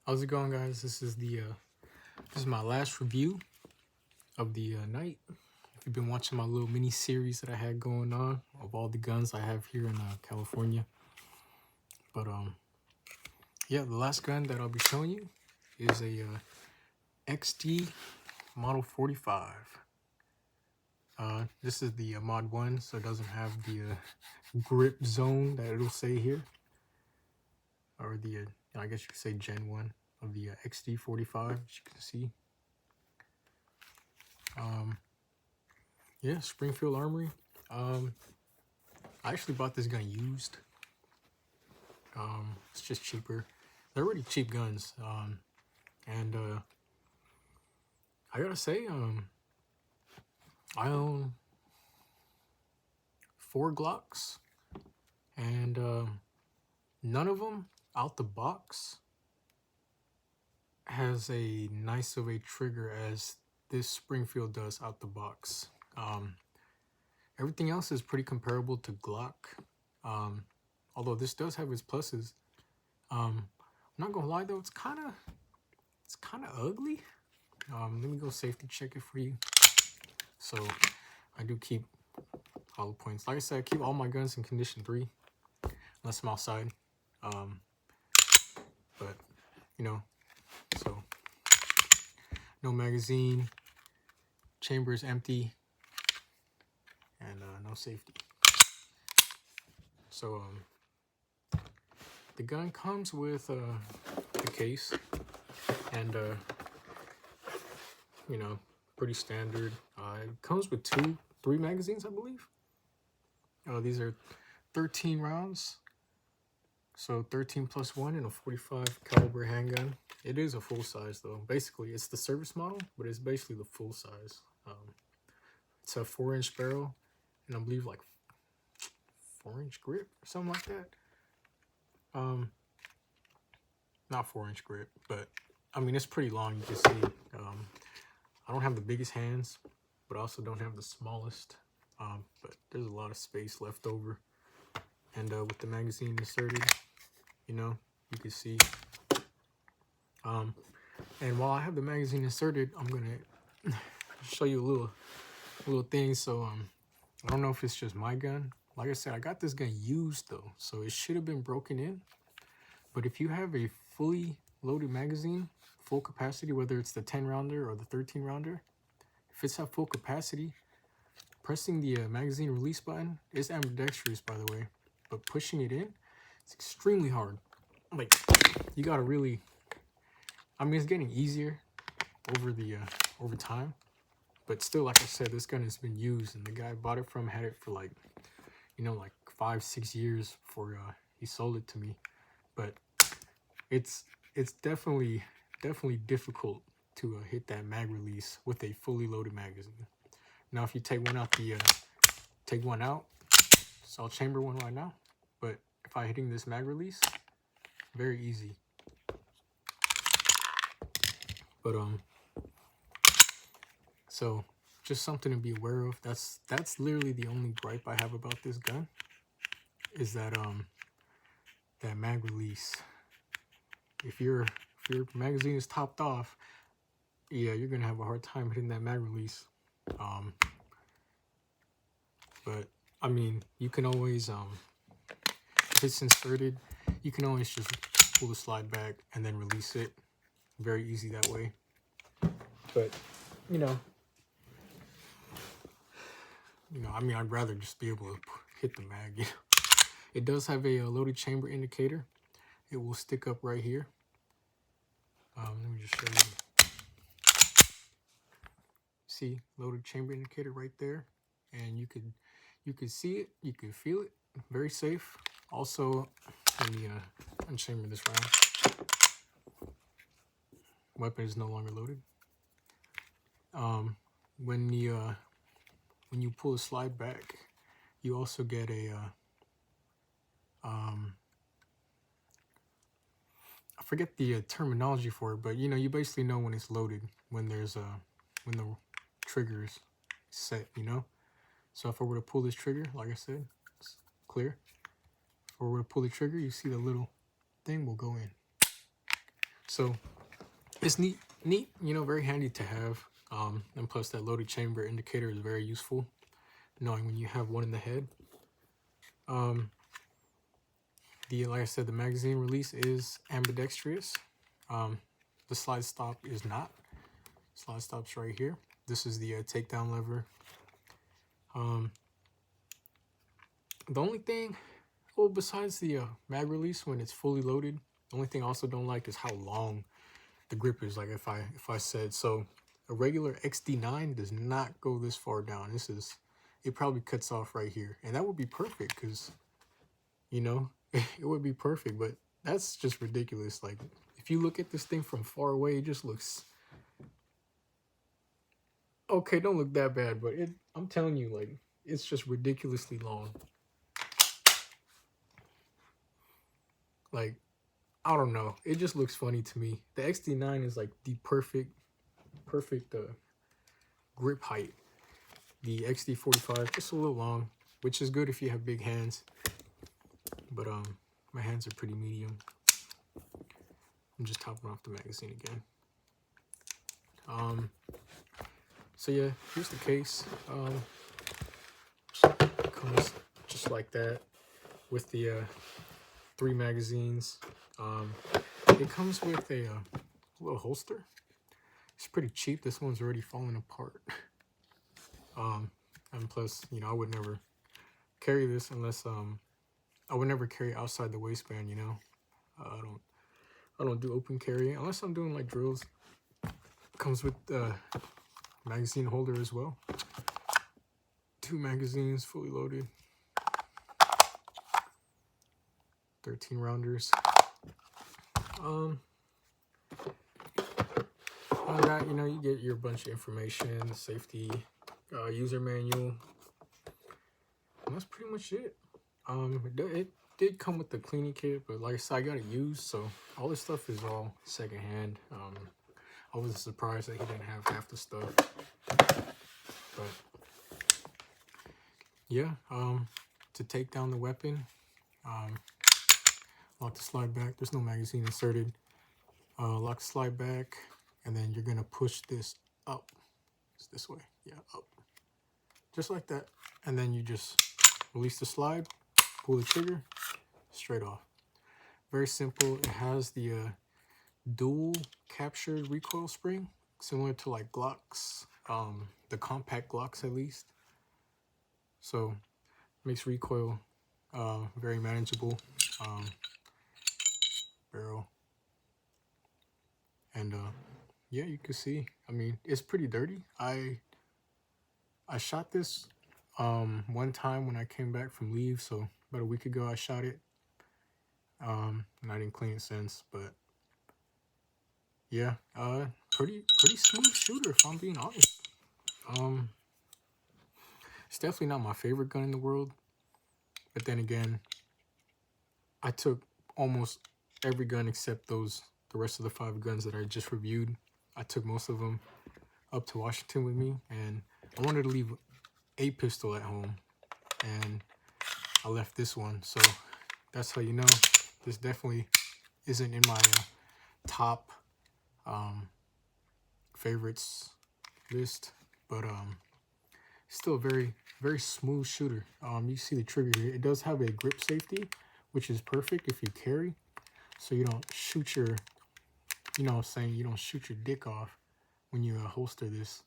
How's it going, guys? This is my last review of the night. If you've been watching my little mini series that I had going on of all the guns I have here in California, but yeah, the last gun that I'll be showing you is a XD Model 45. This is the mod 1, so it doesn't have the grip zone that it'll say here, or the I guess you could say Gen 1 of the XD45, as you can see. Yeah, Springfield Armory. I actually bought this gun used. It's just cheaper. They're already cheap guns. And I gotta say, I own 4 Glocks, and none of them out the box has a nice of a trigger as this Springfield does out the box. Everything else is pretty comparable to Glock, although this does have its pluses. I'm not gonna lie though, it's kind of ugly. Let me go safety check it for you. So I do keep hollow points. Like I said, I keep all my guns in condition 3 unless I'm outside. But you know, so no magazine, chamber is empty, and no safety. So the gun comes with the case, and you know, pretty standard. It comes with 3 magazines, I believe. These are 13 rounds, so 13 plus 1 in a 45 caliber handgun. It is a full size though. Basically, it's the service model, but it's basically the full size. It's a 4-inch barrel, and I believe like 4-inch grip or something like that. Not 4-inch grip, but I mean, it's pretty long, you can see. I don't have the biggest hands, but I also don't have the smallest. But there's a lot of space left over. And with the magazine inserted, you know, you can see. And while I have the magazine inserted, I'm gonna show you a little thing. So I don't know if it's just my gun. Like I said, I got this gun used though, so it should have been broken in. But if you have a fully loaded magazine, full capacity, whether it's the 10 rounder or the 13 rounder, if it's at full capacity, pressing the magazine release button is ambidextrous, by the way, but pushing it in, it's extremely hard. Like, you gotta really, I mean, it's getting easier over time, but still, like I said, this gun has been used, and the guy I bought it from had it for like, you know, like 5-6 years before he sold it to me. But it's definitely difficult to hit that mag release with a fully loaded magazine. Now, if you take one out, so I'll chamber one right now. But if I'm hitting this mag release, very easy. But so just something to be aware of. That's literally the only gripe I have about this gun, is that that mag release. If your magazine is topped off, yeah, you're gonna have a hard time hitting that mag release. But I mean, you can always if it's inserted, you can always just pull the slide back and then release it. Very easy that way. But you know, I mean, I'd rather just be able to hit the mag. You know? It does have a loaded chamber indicator. It will stick up right here. Let me just show you. See, loaded chamber indicator right there, and you could see it, you can feel it. Very safe. Also, let me unchamber this round. Weapon is no longer loaded. When you pull the slide back, you also get a I forget the terminology for it, but you know, you basically know when it's loaded, when there's when the trigger is set, you know. So if I were to pull this trigger, like I said, it's clear. If I were to pull the trigger, you see the little thing will go in. So it's neat, you know, very handy to have. And plus that loaded chamber indicator is very useful, knowing when you have one in the head. Like I said, the magazine release is ambidextrous. The slide stop is not. Slide stop's right here. This is the takedown lever. The only thing, well, besides the mag release when it's fully loaded, the only thing I also don't like is how long the grip is. Like if I said so, a regular XD9 does not go this far down. It probably cuts off right here, and that would be perfect because, you know, it would be perfect. But that's just ridiculous. Like if you look at this thing from far away, it just looks okay. Don't look that bad, but I'm telling you, like, it's just ridiculously long. Like, I don't know. It just looks funny to me. The XD9 is like the perfect grip height. The XD45 just a little long, which is good if you have big hands. But my hands are pretty medium. I'm just topping off the magazine again. So yeah, here's the case. Comes just like that with the 3 magazines. It comes with a little holster. It's pretty cheap. This one's already falling apart. And plus, you know, I would never carry this unless I would never carry outside the waistband. You know, I don't do open carry unless I'm doing like drills. Comes with the magazine holder as well. 2 magazines fully loaded. 13 rounders. On that, you know, you get your bunch of information, safety, user manual, and that's pretty much it. It did come with the cleaning kit, but like I said, I got it used, so all this stuff is all secondhand. I wasn't surprised that he didn't have half the stuff, but yeah. To take down the weapon, lock the slide back. There's no magazine inserted. Lock the slide back, and then you're gonna push this up. It's this way, yeah, up, just like that. And then you just release the slide, pull the trigger, straight off. Very simple. It has the dual captured recoil spring, similar to like Glocks, the compact Glocks at least. So makes recoil very manageable. Barrel. And yeah, you can see, I mean, it's pretty dirty. I shot this one time when I came back from leave, so about a week ago I shot it. And I didn't clean it since, but yeah, pretty smooth shooter if I'm being honest. It's definitely not my favorite gun in the world, but then again, I took almost every gun except the rest of the 5 guns that I just reviewed. I took most of them up to Washington with me, and I wanted to leave a pistol at home, and I left this one. So that's how you know this definitely isn't in my top favorites list, but still a very smooth shooter. You see the trigger here. It does have a grip safety, which is perfect if you carry, so you don't shoot your, you know what I'm saying, you don't shoot your dick off when you holster this.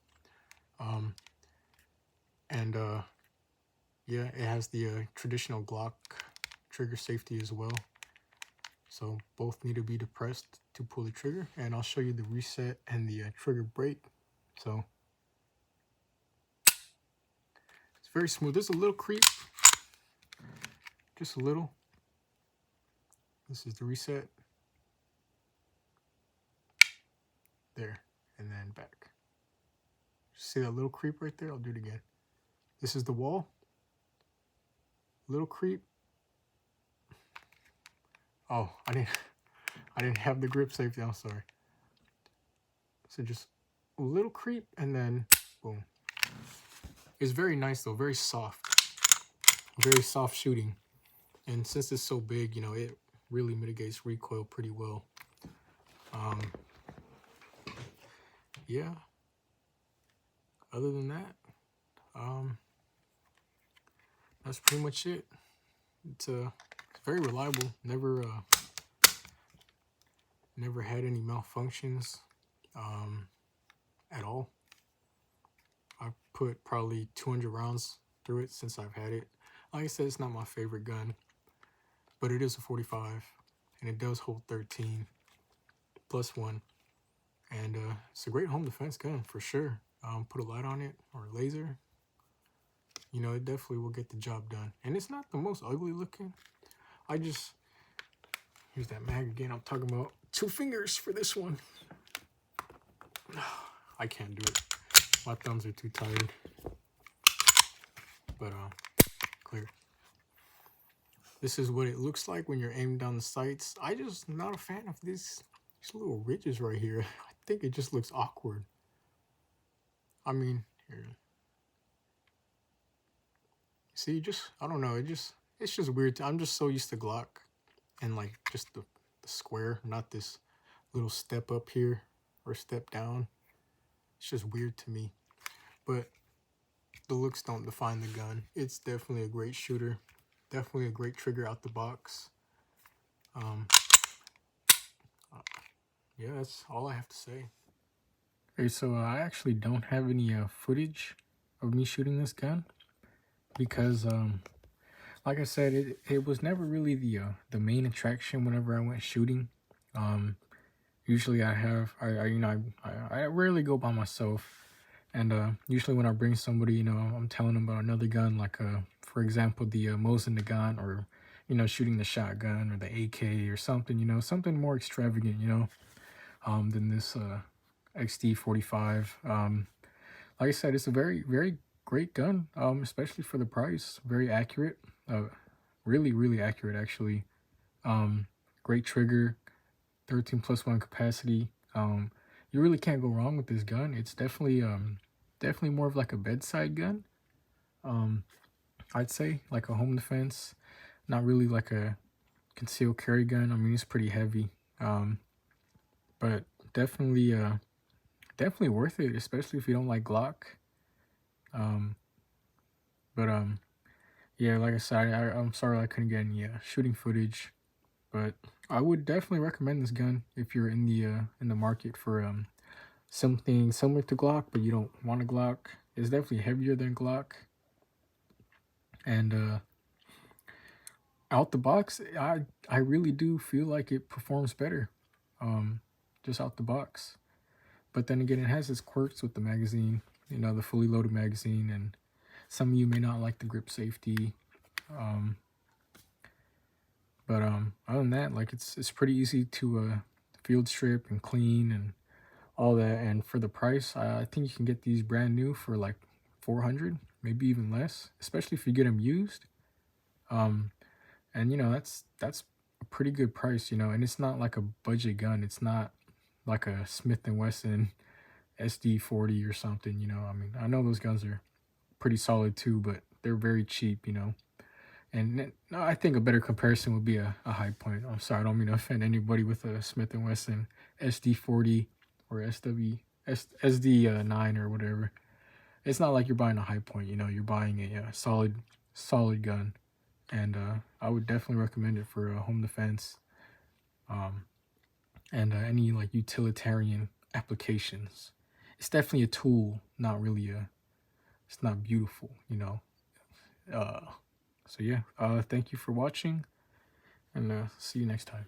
And yeah, it has the traditional Glock trigger safety as well. So both need to be depressed to pull the trigger, and I'll show you the reset and the trigger brake. So it's very smooth. There's a little creep, just a little. This is the reset. There, and then back. See that little creep right there? I'll do it again. This is the wall. Little creep. Oh, I didn't have the grip safety. I'm sorry. So just a little creep, and then boom. It's very nice though, very soft shooting. And since it's so big, you know, it really mitigates recoil pretty well. yeah, other than that, that's pretty much it. It's very reliable. Never had any malfunctions at all. I've put probably 200 rounds through it since I've had it. Like I said, it's not my favorite gun, but it is a 45, and it does hold 13 plus 1. And it's a great home defense gun for sure. Put a light on it or a laser, you know, it definitely will get the job done. And it's not the most ugly looking. Here's that mag again. I'm talking about 2 fingers for this one. I can't do it. My thumbs are too tired. But clear. This is what it looks like when you're aiming down the sights. I just not a fan of these little ridges right here. I think it just looks awkward. I mean, here. See, I don't know. It's just weird. I'm just so used to Glock and like just the square, not this little step up here or step down. It's just weird to me. But the looks don't define the gun. It's definitely a great shooter. Definitely a great trigger out the box. Yeah, that's all I have to say. Okay, so I actually don't have any footage of me shooting this gun because, like I said, it was never really the main attraction whenever I went shooting. Usually I rarely go by myself, and usually when I bring somebody, you know, I'm telling them about another gun, like for example, the Mosin Nagant, or you know, shooting the shotgun or the AK or something, you know, something more extravagant, you know, than this XD45. Like I said, it's a very, very great gun, especially for the price. Very accurate, really, really accurate actually. Great trigger, 13 plus 1 capacity. You really can't go wrong with this gun. It's definitely more of like a bedside gun. I'd say like a home defense, not really like a concealed carry gun. I mean, it's pretty heavy, but definitely worth it, especially if you don't like Glock. Yeah, like I said, I'm sorry I couldn't get any shooting footage, but I would definitely recommend this gun if you're in the market for something similar to Glock, but you don't want a Glock. It's definitely heavier than Glock, and out the box, I really do feel like it performs better, just out the box. But then again, it has its quirks with the magazine, you know, the fully loaded magazine, and some of you may not like the grip safety. But other than that, like it's pretty easy to field strip and clean and all that. And for the price, I think you can get these brand new for like $400, maybe even less, especially if you get them used. And you know, that's a pretty good price, you know, and it's not like a budget gun. It's not like a Smith & Wesson XD40 or something, you know. I mean, I know those guns are pretty solid too, but they're very cheap, you know. And I think a better comparison would be a High Point. I'm sorry, I don't mean to offend anybody with a Smith & Wesson SD40 or SD9 or whatever. It's not like you're buying a High Point, you know. You're buying a solid gun, and I would definitely recommend it for home defense, and any like utilitarian applications. It's definitely a tool, not really it's not beautiful, you know. So yeah, thank you for watching, and see you next time.